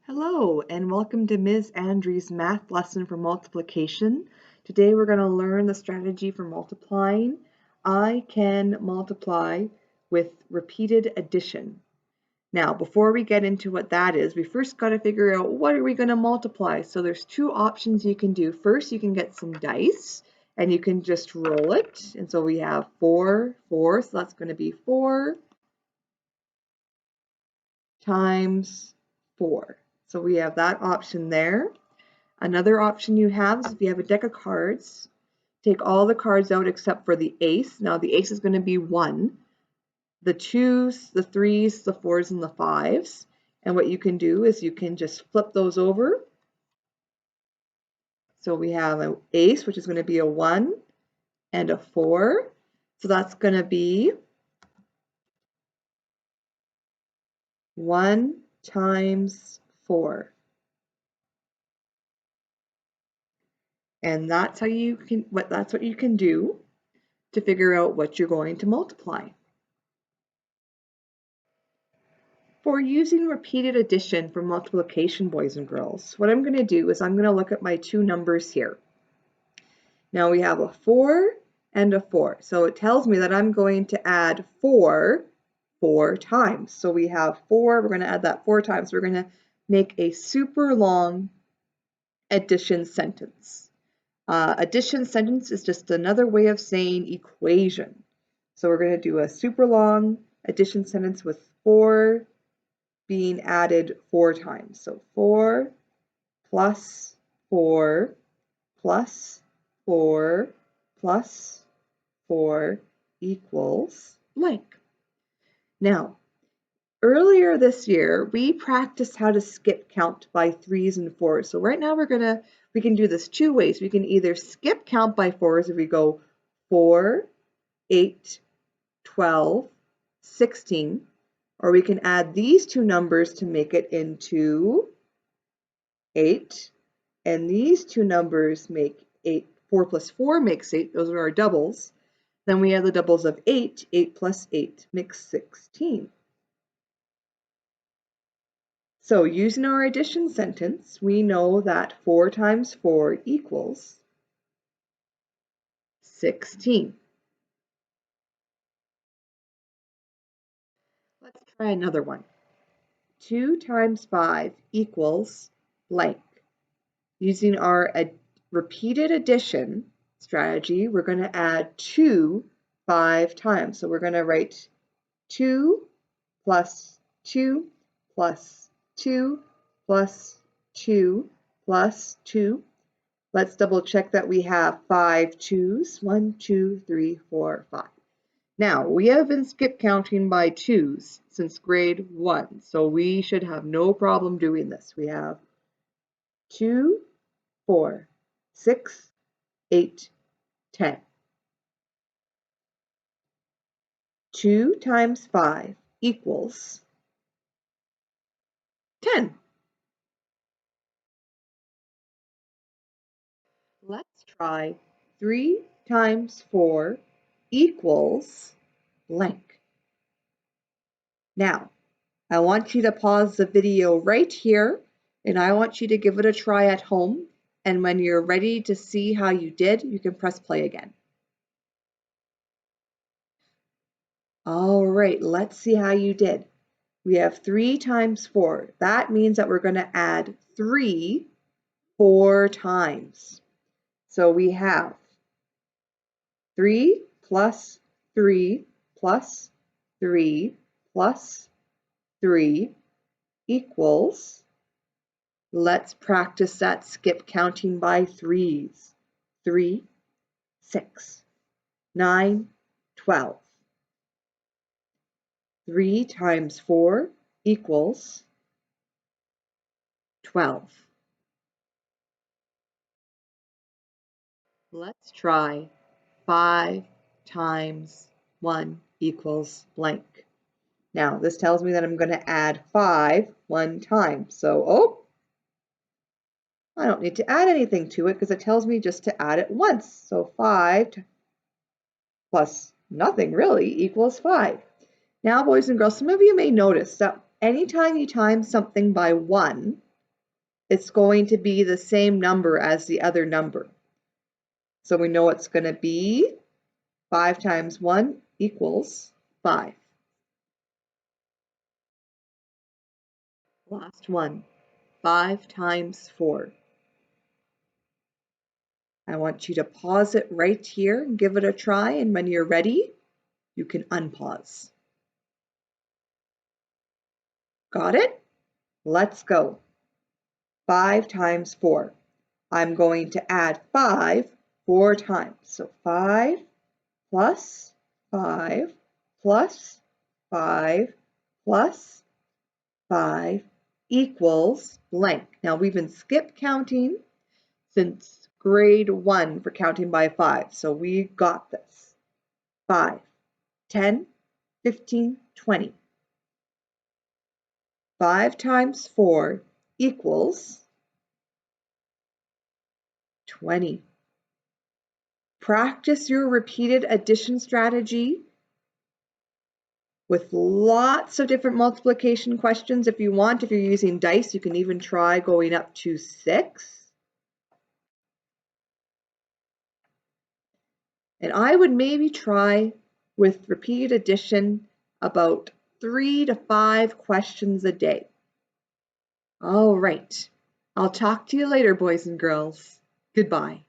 Hello and welcome to Ms. Andrews' math lesson for multiplication. Today we're going to learn the strategy for multiplying. I can multiply with repeated addition. Now before we get into what that is, we first got to figure out what are we going to multiply. So there's two options you can do. First you can get some dice and you can just roll it. And so we have 4, so that's going to be 4 times 4. So we have that option there. Another option you have is if you have a deck of cards, take all the cards out except for the ace. Now the ace is going to be 1, the 2s, the 3s, the 4s, and the 5s. And what you can do is you can just flip those over. So we have an ace, which is going to be a 1 and a 4. So that's going to be 1 times 4. And that's what you can do to figure out what you're going to multiply. For using repeated addition for multiplication, boys and girls, what I'm going to do is I'm going to look at my two numbers here. Now we have a 4 and a 4. So it tells me that I'm going to add 4 times. So we have 4, we're going to add that 4 times. We're going to make a super long addition sentence. Addition sentence is just another way of saying equation. So we're going to do a super long addition sentence with 4 being added 4 times. So 4 plus 4 plus 4 plus 4 equals blank. Now, earlier this year, we practiced how to skip count by 3s and 4s. So right now we can do this two ways. We can either skip count by 4s if we go 4, 8, 12, 16, or we can add these two numbers to make it into 8, and these two numbers make 8. 4 plus 4 makes 8. Those are our doubles. Then we have the doubles of 8. 8 plus 8 makes 16. So using our addition sentence, we know that 4 times 4 equals 16. Let's try another one. 2 times 5 equals blank. Using our repeated addition strategy, we're going to add 2 5 times. So we're going to write 2 plus 2 plus 2 plus 2 plus 2. Let's double check that we have 5 2s. 1, 2, 3, 4, 5. Now, we have been skip counting by 2s since grade 1, so we should have no problem doing this. We have 2, 4, 6, 8, 10. 2 times 5 equals 10. Let's try 3 times 4 equals blank. Now, I want you to pause the video right here, and I want you to give it a try at home. And when you're ready to see how you did, you can press play again. All right, let's see how you did. We have 3 times 4. That means that we're going to add 3 4 times. So we have 3 plus 3 plus 3 plus 3 equals, let's practice that skip counting by 3s. 3, 6, 9, 12. 3 times 4 equals 12. Let's try 5 times 1 equals blank. Now, this tells me that I'm going to add 5 one time. So, I don't need to add anything to it because it tells me just to add it once. So 5 plus nothing really equals 5. Now, boys and girls, some of you may notice that anytime you times something by 1, it's going to be the same number as the other number. So we know it's going to be 5 times 1 equals 5. Last one, 5 times 4. I want you to pause it right here and give it a try, and when you're ready, you can unpause. Got it? Let's go. 5 times 4. I'm going to add 5 4 times. So 5 plus 5 plus 5 plus 5 equals blank. Now we've been skip counting since grade 1 for counting by 5. So we got this. 5, 10, 15, 20. 5 times 4 equals 20. Practice your repeated addition strategy with lots of different multiplication questions if you want. If you're using dice, you can even try going up to 6. And I would maybe try with repeated addition about 3 to 5 questions a day. All right. I'll talk to you later, boys and girls. Goodbye.